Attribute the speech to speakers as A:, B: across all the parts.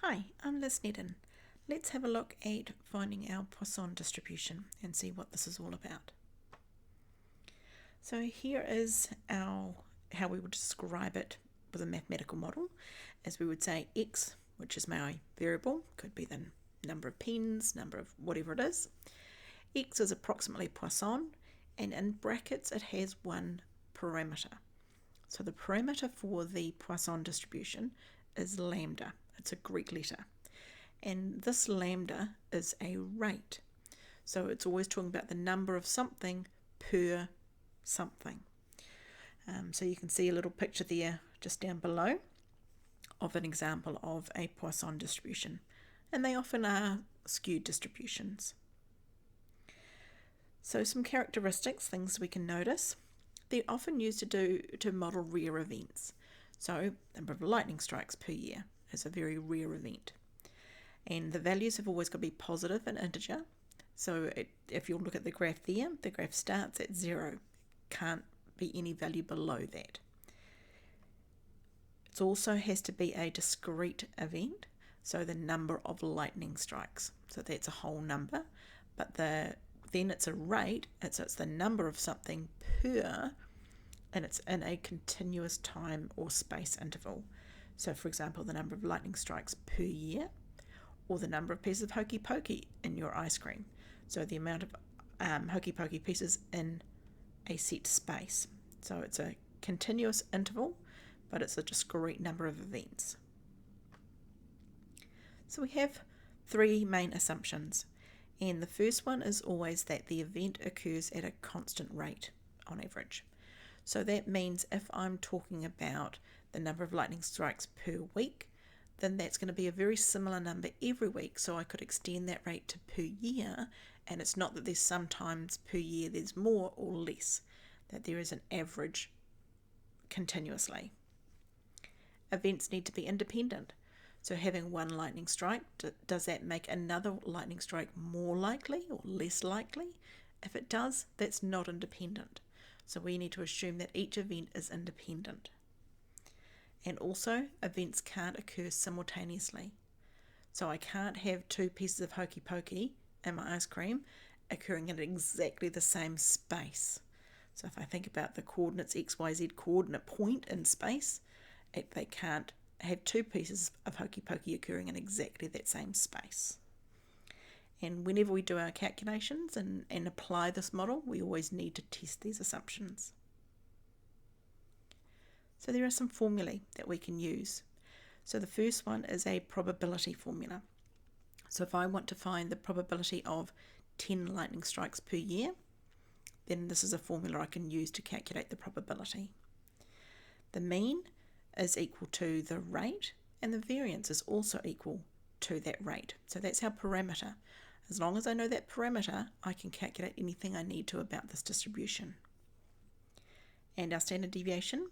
A: Hi, I'm Liz Nedden. Let's have a look at finding our Poisson distribution and see what this is all about. So here is how we would describe it with a mathematical model. As we would say, x, which is my variable, could be the number of pens, number of whatever it is. X is approximately Poisson, and in brackets it has one parameter. So the parameter for the Poisson distribution is lambda. It's a Greek letter. And this lambda is a rate. So it's always talking about the number of something per something. So you can see a little picture there just down below of an example of a Poisson distribution. And they often are skewed distributions. So some characteristics, things we can notice. They're often used to model rare events. So number of lightning strikes per year is a very rare event. And the values have always got to be positive and integer. So if you look at the graph there, the graph starts at 0. Can't be any value below that. It also has to be a discrete event, so the number of lightning strikes. So that's a whole number, but then it's a rate, it's the number of something per, and it's in a continuous time or space interval. So for example, the number of lightning strikes per year, or the number of pieces of hokey pokey in your ice cream. So the amount of hokey pokey pieces in a set space. So it's a continuous interval, but it's a discrete number of events. So we have three main assumptions. And the first one is always that the event occurs at a constant rate on average. So that means if I'm talking about the number of lightning strikes per week, then that's going to be a very similar number every week. So I could extend that rate to per year, and it's not that there's sometimes per year there's more or less, that there is an average continuously. Events need to be independent. So having one lightning strike, does that make another lightning strike more likely or less likely? If it does, that's not independent. So we need to assume that each event is independent. And also, events can't occur simultaneously. So I can't have two pieces of hokey pokey in my ice cream occurring in exactly the same space. So if I think about the coordinates XYZ coordinate point in space, they can't have two pieces of hokey pokey occurring in exactly that same space. And whenever we do our calculations and apply this model, we always need to test these assumptions. So there are some formulae that we can use. So the first one is a probability formula. So if I want to find the probability of 10 lightning strikes per year, then this is a formula I can use to calculate the probability. The mean is equal to the rate, and the variance is also equal to that rate. So that's our parameter. As long as I know that parameter, I can calculate anything I need to about this distribution. And our standard deviation,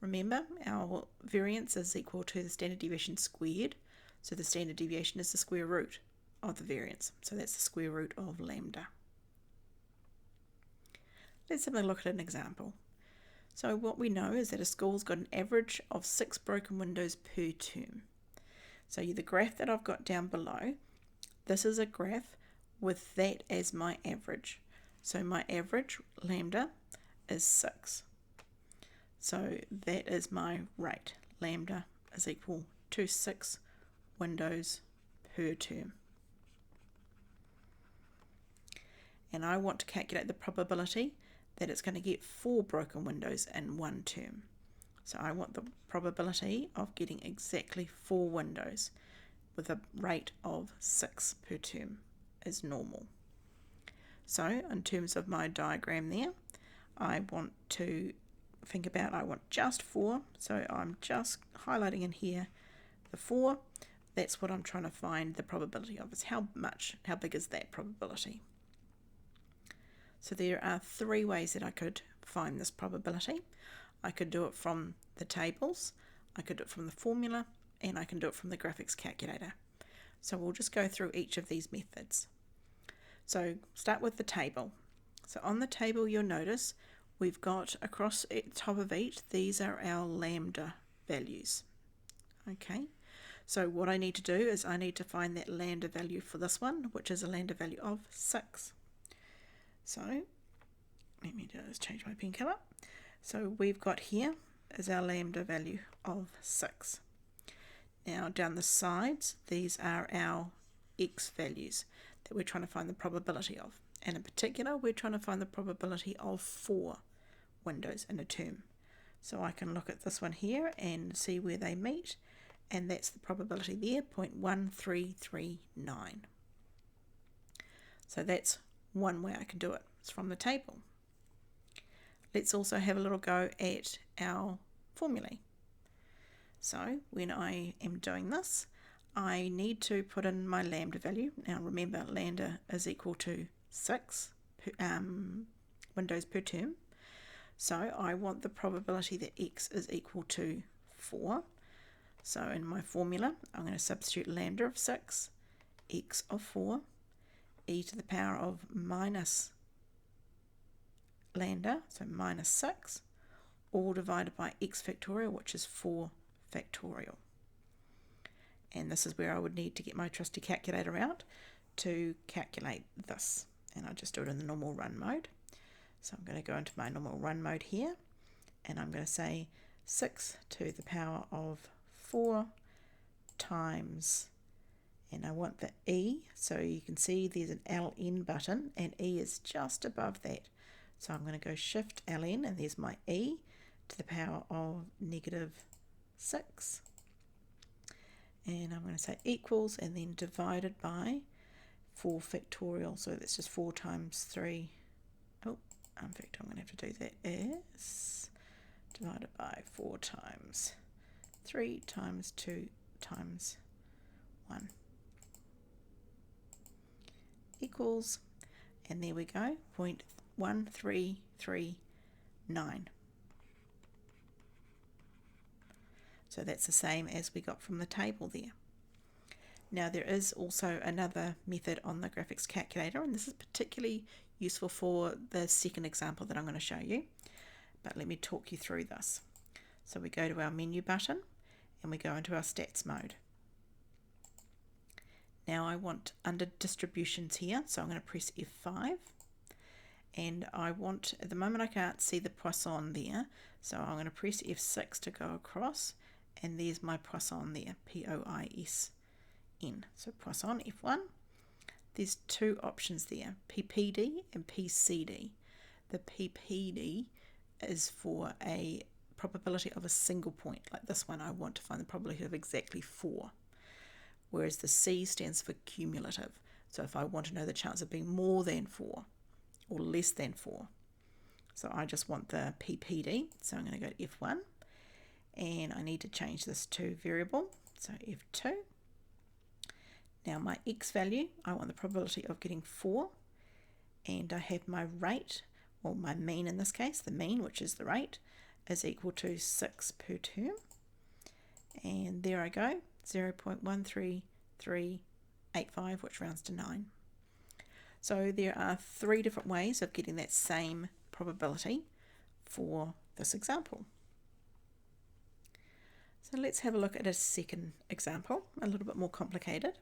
A: remember, our variance is equal to the standard deviation squared. So the standard deviation is the square root of the variance. So that's the square root of lambda. Let's have a look at an example. So what we know is that a school's got an average of 6 broken windows per term. So the graph that I've got down below, this is a graph with that as my average. So my average, lambda, is 6. So that is my rate. Lambda is equal to 6 windows per term. And I want to calculate the probability that it's going to get 4 broken windows in one term. So I want the probability of getting exactly 4 windows with a rate of 6 per term is normal. So in terms of my diagram there, I want to think about I want just 4. So I'm just highlighting in here the 4. That's what I'm trying to find the probability of, is how big is that probability. So there are 3 ways that I could find this probability. I could do it from the tables, I could do it from the formula, and I can do it from the graphics calculator. So we'll just go through each of these methods. So start with the table. So on the table you'll notice we've got across the top of each, these are our lambda values. Okay, So what I need to do is I need to find that lambda value for this one, which is a lambda value of 6. So let me just change my pen colour. So we've got here is our lambda value of 6. Now down the sides, these are our x values that we're trying to find the probability of. And in particular, we're trying to find the probability of 4 windows in a term. So I can look at this one here and see where they meet, and that's the probability there, 0.1339. So that's one way I can do it. It's from the table. Let's also have a little go at our formulae. So when I am doing this, I need to put in my lambda value. Now remember, lambda is equal to 6 windows per term. So I want the probability that x is equal to 4. So in my formula, I'm going to substitute lambda of 6, x of 4, e to the power of minus lambda, so minus 6, all divided by x factorial, which is 4 factorial. And this is where I would need to get my trusty calculator out to calculate this. And I'll just do it in the normal run mode. So I'm going to go into my normal run mode here, and I'm going to say 6 to the power of 4 times, and I want the E, so you can see there's an LN button, and E is just above that. So I'm going to go Shift LN, and there's my E to the power of negative 6. And I'm going to say equals, and then divided by 4 factorial, so that's just 4 times 3. In fact, I'm going to have to do that as divided by 4 times 3 times 2 times 1 equals, and there we go, 0.1339. So that's the same as we got from the table there. Now there is also another method on the graphics calculator, and this is particularly useful for the second example that I'm going to show you, but let me talk you through this. So we go to our menu button and we go into our stats mode. Now I want under distributions here, so I'm going to press F5, and I want, at the moment I can't see the Poisson there, so I'm going to press F6 to go across, and there's my Poisson there, P-O-I-S-N. So Poisson F1. There's two options there, PPD and PCD. The PPD is for a probability of a single point, like this one I want to find the probability of exactly 4. Whereas the C stands for cumulative. So if I want to know the chance of being more than 4 or less than 4. So I just want the PPD, so I'm going to go to F1, and I need to change this to variable, so F2. Now my x value, I want the probability of getting 4, and I have my rate, or my mean in this case, the mean, which is the rate, is equal to 6 per term, and there I go, 0.13385, which rounds to 9. So there are 3 different ways of getting that same probability for this example. So let's have a look at a second example, a little bit more complicated.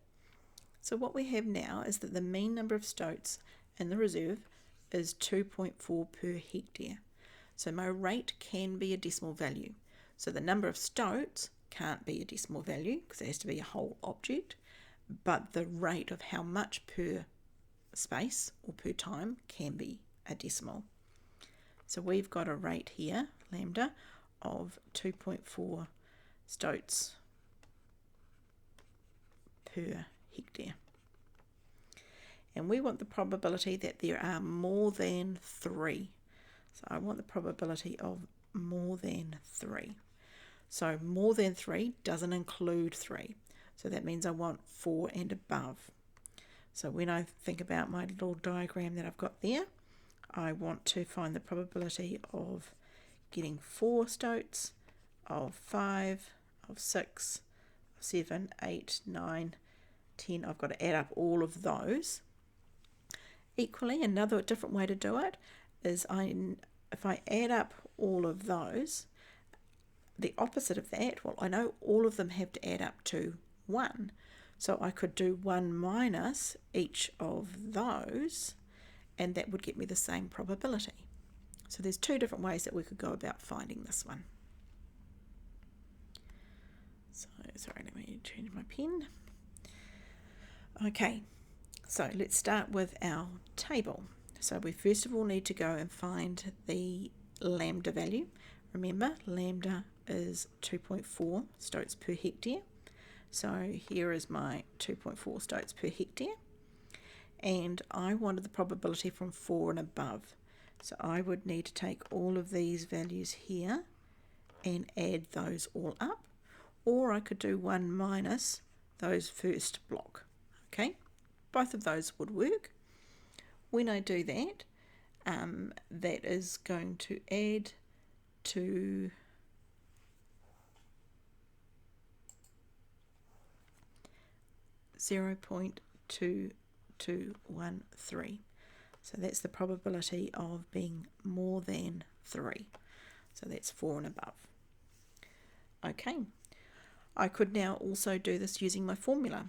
A: So what we have now is that the mean number of stoats in the reserve is 2.4 per hectare. So my rate can be a decimal value. So the number of stoats can't be a decimal value because it has to be a whole object, but the rate of how much per space or per time can be a decimal. So we've got a rate here, lambda, of 2.4 stoats per hectare. And we want the probability that there are more than 3. So I want the probability of more than 3. So more than 3 doesn't include 3. So that means I want 4 and above. So when I think about my little diagram that I've got there, I want to find the probability of getting 4 stoats, of 5, of 6, of 7, 8, 9, 10. I've got to add up all of those. Equally, another different way to do it is if I add up all of those, the opposite of that, well, I know all of them have to add up to 1. So I could do 1 minus each of those, and that would get me the same probability. So there's two different ways that we could go about finding this one. So, sorry, let me change my pen. Okay, so let's start with our table. So we first of all need to go and find the lambda value. Remember, lambda is 2.4 stoats per hectare. So here is my 2.4 stoats per hectare. And I wanted the probability from 4 and above. So I would need to take all of these values here and add those all up. Or I could do 1 minus those first block. Okay, both of those would work. When I do that, that is going to add to 0.2213. So that's the probability of being more than 3. So that's 4 and above. Okay, I could now also do this using my formula.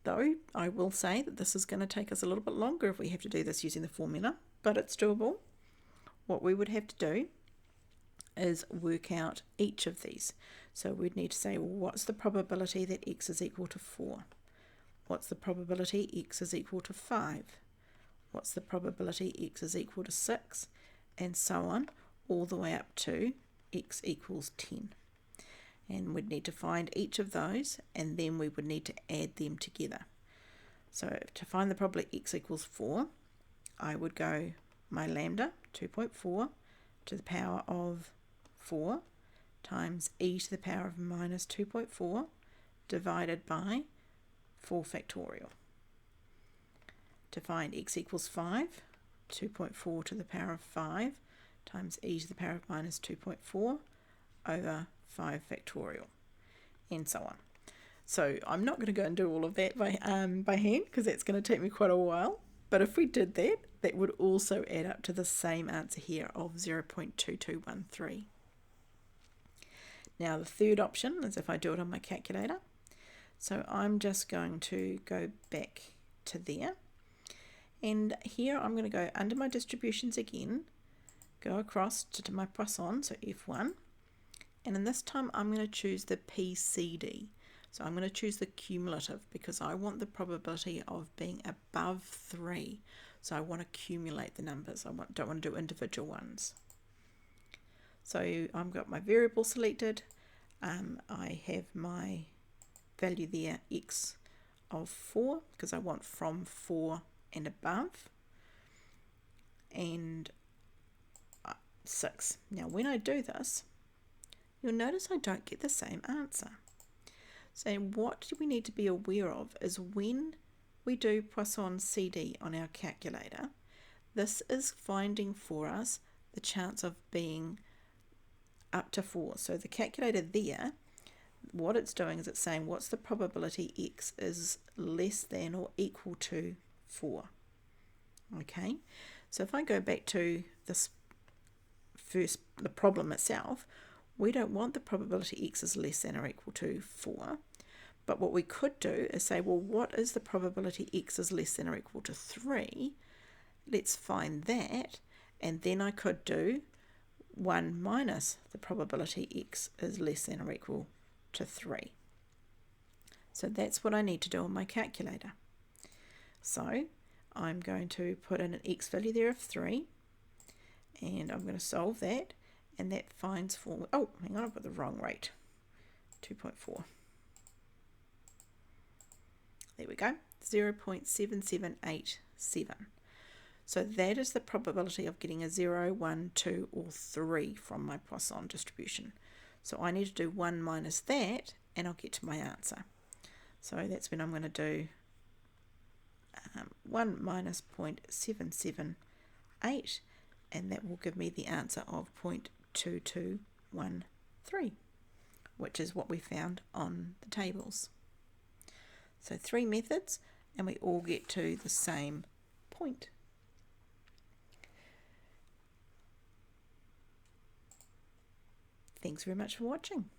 A: Though I will say that this is going to take us a little bit longer if we have to do this using the formula, but it's doable. What we would have to do is work out each of these. So we'd need to say, well, what's the probability that x is equal to 4? What's the probability x is equal to 5? What's the probability x is equal to 6? And so on, all the way up to x equals 10. And we'd need to find each of those, and then we would need to add them together. So to find the probability x equals 4, I would go my lambda, 2.4, to the power of 4 times e to the power of minus 2.4 divided by 4 factorial. To find x equals 5, 2.4 to the power of 5 times e to the power of minus 2.4 over 5 factorial, and so on. So I'm not going to go and do all of that by hand because that's going to take me quite a while. But if we did that, that would also add up to the same answer here of 0.2213. Now the third option is if I do it on my calculator. So I'm just going to go back to there. And here I'm going to go under my distributions again, go across to my Poisson, so F1. And in this time I'm going to choose the PCD. So I'm going to choose the cumulative because I want the probability of being above 3. So I want to accumulate the numbers. I don't want to do individual ones. So I've got my variable selected. I have my value there, x of 4, because I want from 4 and above. And 6. Now when I do this, you'll notice I don't get the same answer. So what we need to be aware of is when we do Poisson CD on our calculator, this is finding for us the chance of being up to 4. So the calculator there, what it's doing is it's saying what's the probability x is less than or equal to 4. Okay, so if I go back to this the problem itself, we don't want the probability x is less than or equal to 4. But what we could do is say, well, what is the probability x is less than or equal to 3? Let's find that. And then I could do 1 minus the probability x is less than or equal to 3. So that's what I need to do on my calculator. So I'm going to put in an x value there of 3. And I'm going to solve that. And that finds for, oh, hang on, I've got the wrong rate, 2.4. There we go, 0.7787. So that is the probability of getting a 0, 1, 2, or 3 from my Poisson distribution. So I need to do 1 minus that, and I'll get to my answer. So that's when I'm going to do 1 minus 0.778, and that will give me the answer of 0.2213, which is what we found on the tables. So 3 methods, and we all get to the same point. Thanks very much for watching.